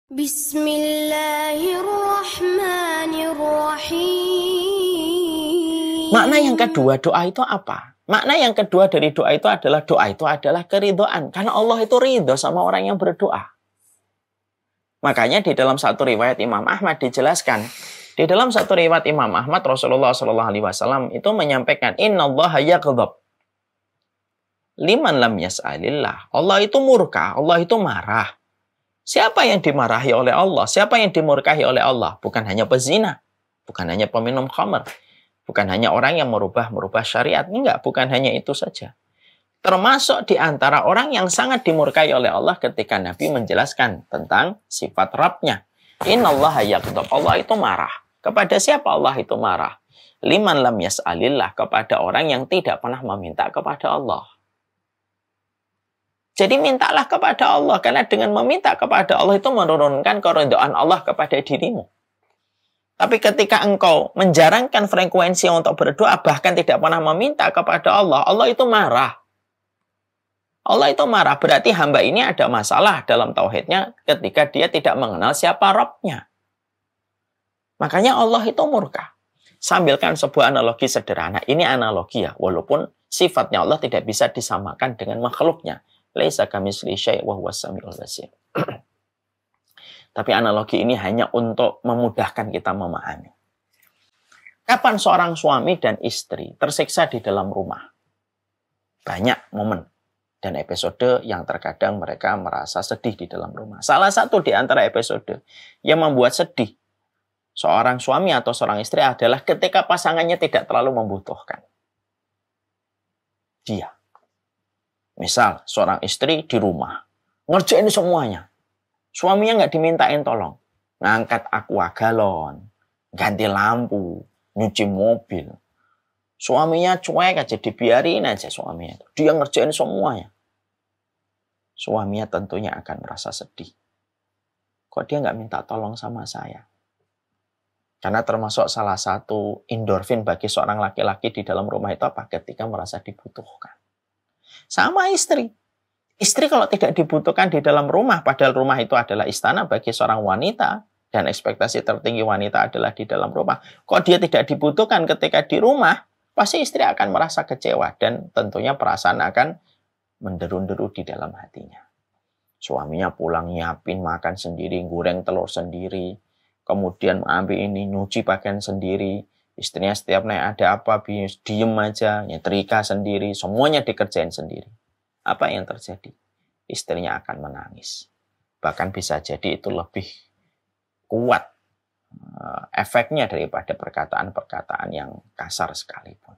Bismillahirrahmanirrahim. Makna yang kedua doa itu apa? Makna yang kedua dari doa itu adalah keridhaan. Karena Allah itu ridho sama orang yang berdoa. Makanya di dalam satu riwayat Imam Ahmad dijelaskan. Di dalam satu riwayat Imam Ahmad, Rasulullah SAW itu menyampaikan, Innallaha yaghdab liman lam yas'alillah. Allah itu murka, Allah itu marah. Siapa yang dimarahi oleh Allah? Siapa yang dimurkahi oleh Allah? Bukan hanya pezina, bukan hanya peminum khamr, bukan hanya orang yang merubah syariat. Enggak, bukan hanya itu saja. Termasuk di antara orang yang sangat dimurkai oleh Allah ketika Nabi menjelaskan tentang sifat Rabb-nya. Innallaha yaghdab. Allah itu marah. Kepada siapa Allah itu marah? Liman lam yas'alillah. Kepada orang yang tidak pernah meminta kepada Allah. Jadi mintalah kepada Allah. Karena dengan meminta kepada Allah itu menurunkan keridhaan Allah kepada dirimu. Tapi ketika engkau menjarangkan frekuensi untuk berdoa, bahkan tidak pernah meminta kepada Allah, Allah itu marah. Allah itu marah. Berarti hamba ini ada masalah dalam tauhidnya ketika dia tidak mengenal siapa Rabb-nya. Makanya Allah itu murka. Sambilkan sebuah analogi sederhana. Ini analogi ya. Walaupun sifatnya Allah tidak bisa disamakan dengan makhluknya. Laisa kamitslihi syai' wa huwas samiul basir. Tapi analogi ini hanya untuk memudahkan kita memahami. Kapan seorang suami dan istri tersiksa di dalam rumah? Banyak momen dan episode yang terkadang mereka merasa sedih di dalam rumah. Salah satu di antara episode yang membuat sedih seorang suami atau seorang istri adalah ketika pasangannya tidak terlalu membutuhkan dia. Misal, seorang istri di rumah, ngerjain semuanya. Suaminya nggak dimintain tolong. Ngangkat aqua galon, ganti lampu, nyuci mobil. Suaminya cuek aja, dibiarin aja suaminya. Dia ngerjain semuanya. Suaminya tentunya akan merasa sedih. Kok dia nggak minta tolong sama saya? Karena termasuk salah satu endorfin bagi seorang laki-laki di dalam rumah itu apa? Ketika merasa dibutuhkan. Sama istri. Istri kalau tidak dibutuhkan di dalam rumah, padahal rumah itu adalah istana bagi seorang wanita, dan ekspektasi tertinggi wanita adalah di dalam rumah. Kok dia tidak dibutuhkan ketika di rumah, pasti istri akan merasa kecewa, dan tentunya perasaan akan menderu-deru di dalam hatinya. Suaminya pulang nyiapin makan sendiri, goreng telur sendiri, kemudian mengambil ini, nyuci pakaian sendiri. Istrinya setiap naik ada apa, diem aja, nyetrika sendiri, semuanya dikerjain sendiri. Apa yang terjadi? Istrinya akan menangis. Bahkan bisa jadi itu lebih kuat efeknya daripada perkataan-perkataan yang kasar sekalipun.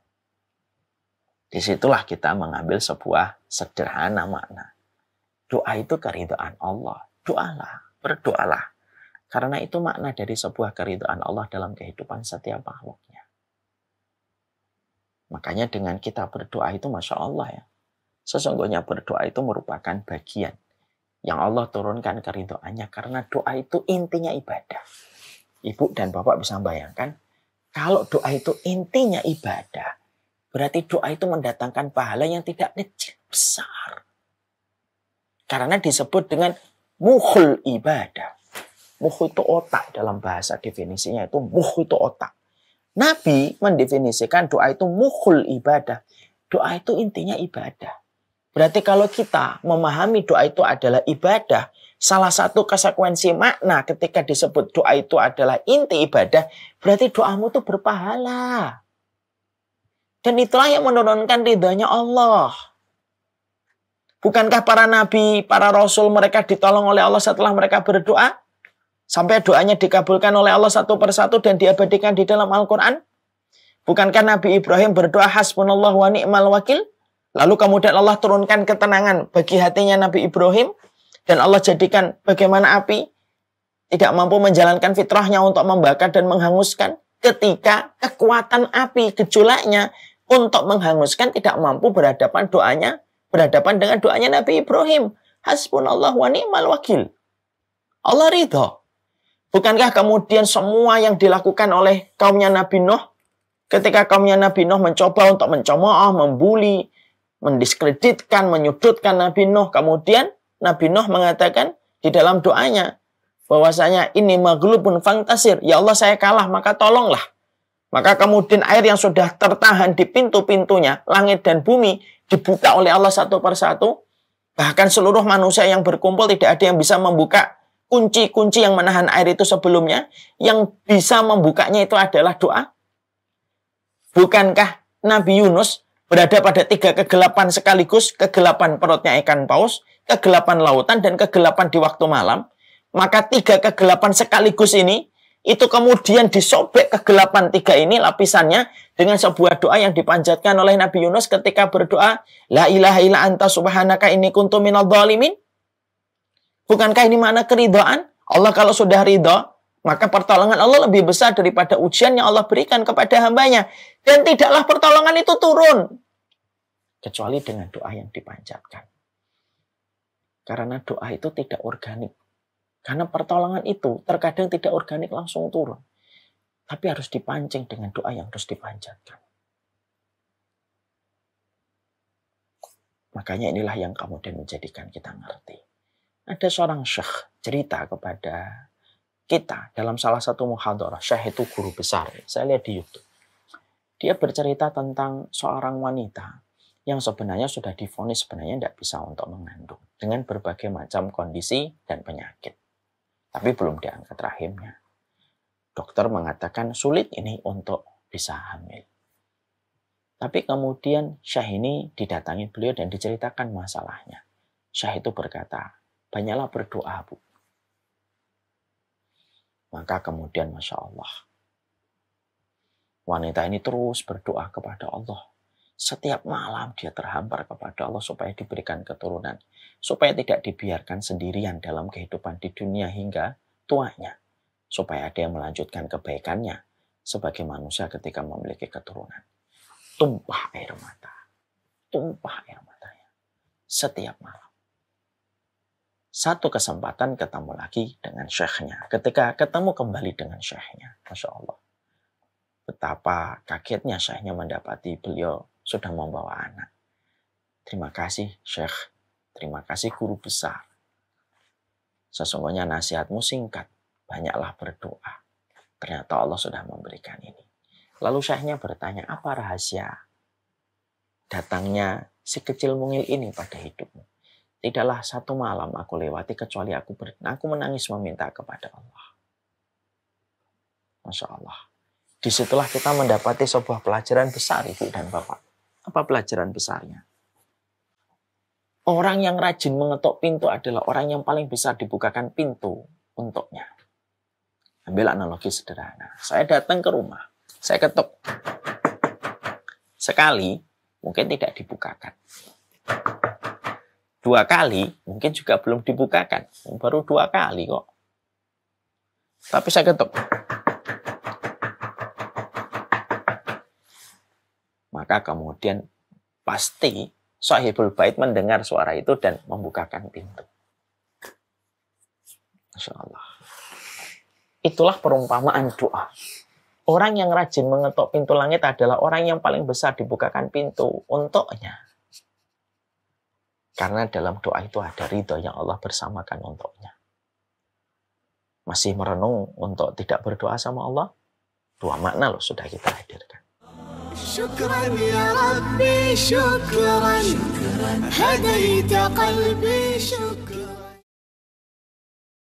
Disitulah kita mengambil sebuah sederhana makna. Doa itu keridhaan Allah. Doalah, berdoalah. Karena itu makna dari sebuah keridhaan Allah dalam kehidupan setiap makhluknya. Makanya dengan kita berdoa itu Masya Allah ya. Sesungguhnya berdoa itu merupakan bagian yang Allah turunkan keridhaannya. Karena doa itu intinya ibadah. Ibu dan bapak bisa bayangkan. Kalau doa itu intinya ibadah. Berarti doa itu mendatangkan pahala yang tidak kecil, besar. Karena disebut dengan mukhul ibadah. Mukh itu otak dalam bahasa definisinya itu mukh itu otak. Nabi mendefinisikan doa itu mukhul ibadah. Doa itu intinya ibadah. Berarti kalau kita memahami doa itu adalah ibadah, salah satu konsekuensi makna ketika disebut doa itu adalah inti ibadah, berarti doamu itu berpahala. Dan itulah yang menurunkan ridhanya Allah. Bukankah para nabi, para rasul mereka ditolong oleh Allah setelah mereka berdoa? Sampai doanya dikabulkan oleh Allah satu persatu dan diabadikan di dalam Al-Quran. Bukankah Nabi Ibrahim berdoa hasbunallah wa ni'mal wakil? Lalu kemudian Allah turunkan ketenangan bagi hatinya Nabi Ibrahim. Dan Allah jadikan bagaimana api tidak mampu menjalankan fitrahnya untuk membakar dan menghanguskan. Ketika kekuatan api gejolaknya untuk menghanguskan tidak mampu berhadapan dengan doanya Nabi Ibrahim. Hasbunallah wa ni'mal wakil. Allah ridho. Bukankah kemudian semua yang dilakukan oleh kaumnya Nabi Nuh, ketika kaumnya Nabi Nuh mencoba untuk mencemooh, membuli, mendiskreditkan, menyudutkan Nabi Nuh, kemudian Nabi Nuh mengatakan di dalam doanya, bahwasanya ini maghlubun fantasir, ya Allah saya kalah maka tolonglah. Maka kemudian air yang sudah tertahan di pintu-pintunya, langit dan bumi, dibuka oleh Allah satu persatu. Bahkan seluruh manusia yang berkumpul tidak ada yang bisa membuka kunci-kunci yang menahan air itu sebelumnya. Yang bisa membukanya itu adalah doa. Bukankah Nabi Yunus berada pada 3 kegelapan sekaligus, kegelapan perutnya ikan paus, kegelapan lautan, dan kegelapan di waktu malam? Maka 3 kegelapan sekaligus ini, itu kemudian disobek kegelapan 3 ini lapisannya dengan sebuah doa yang dipanjatkan oleh Nabi Yunus ketika berdoa, La ilaha illa anta subhanaka inni kuntu minadh dhalimin. Bukankah ini makna keridhaan? Allah kalau sudah ridha, maka pertolongan Allah lebih besar daripada ujian yang Allah berikan kepada hambanya. Dan tidaklah pertolongan itu turun kecuali dengan doa yang dipanjatkan. Karena doa itu tidak organik. Karena pertolongan itu terkadang tidak organik langsung turun. Tapi harus dipancing dengan doa yang harus dipanjatkan. Makanya inilah yang kemudian menjadikan kita ngerti. Ada seorang syekh cerita kepada kita dalam salah satu muhadharah. Syekh itu guru besar. Saya lihat di YouTube. Dia bercerita tentang seorang wanita yang sebenarnya sudah divonis sebenarnya tidak bisa untuk mengandung. Dengan berbagai macam kondisi dan penyakit. Tapi belum diangkat rahimnya. Dokter mengatakan sulit ini untuk bisa hamil. Tapi kemudian Syekh ini didatangi beliau dan diceritakan masalahnya. Syekh itu berkata, banyaklah berdoa, Bu. Maka kemudian Masya Allah. Wanita ini terus berdoa kepada Allah. Setiap malam dia terhampar kepada Allah supaya diberikan keturunan. Supaya tidak dibiarkan sendirian dalam kehidupan di dunia hingga tuanya. Supaya ada yang melanjutkan kebaikannya sebagai manusia ketika memiliki keturunan. Tumpah air mata. Tumpah air matanya. Setiap malam. Satu kesempatan ketemu lagi dengan syekhnya. Ketika ketemu kembali dengan syekhnya. Masya Allah. Betapa kagetnya syekhnya mendapati beliau sudah membawa anak. Terima kasih Syekh. Terima kasih guru besar. Sesungguhnya nasihatmu singkat. Banyaklah berdoa. Ternyata Allah sudah memberikan ini. Lalu syekhnya bertanya, apa rahasia datangnya si kecil mungil ini pada hidupmu? Tidaklah satu malam aku lewati kecuali aku menangis meminta kepada Allah. Masya Allah. Disitulah kita mendapati sebuah pelajaran besar, Ibu dan Bapak. Apa pelajaran besarnya? Orang yang rajin mengetuk pintu adalah orang yang paling besar dibukakan pintu untuknya. Ambil analogi sederhana. Saya datang ke rumah. Saya ketuk. Sekali, mungkin tidak dibukakan. 2 kali, mungkin juga belum dibukakan. Baru 2 kali kok. Tapi saya ketuk. Maka kemudian pasti Sahibul Bait mendengar suara itu dan membukakan pintu. Masya Allah. Itulah perumpamaan doa. Orang yang rajin mengetuk pintu langit adalah orang yang paling besar dibukakan pintu untuknya. Karena dalam doa itu ada ridho yang Allah bersamakan untuknya. Masih merenung untuk tidak berdoa sama Allah? 2 makna loh sudah kita hadirkan. شكرا يا ربي شكرا هديت قلبي شكرا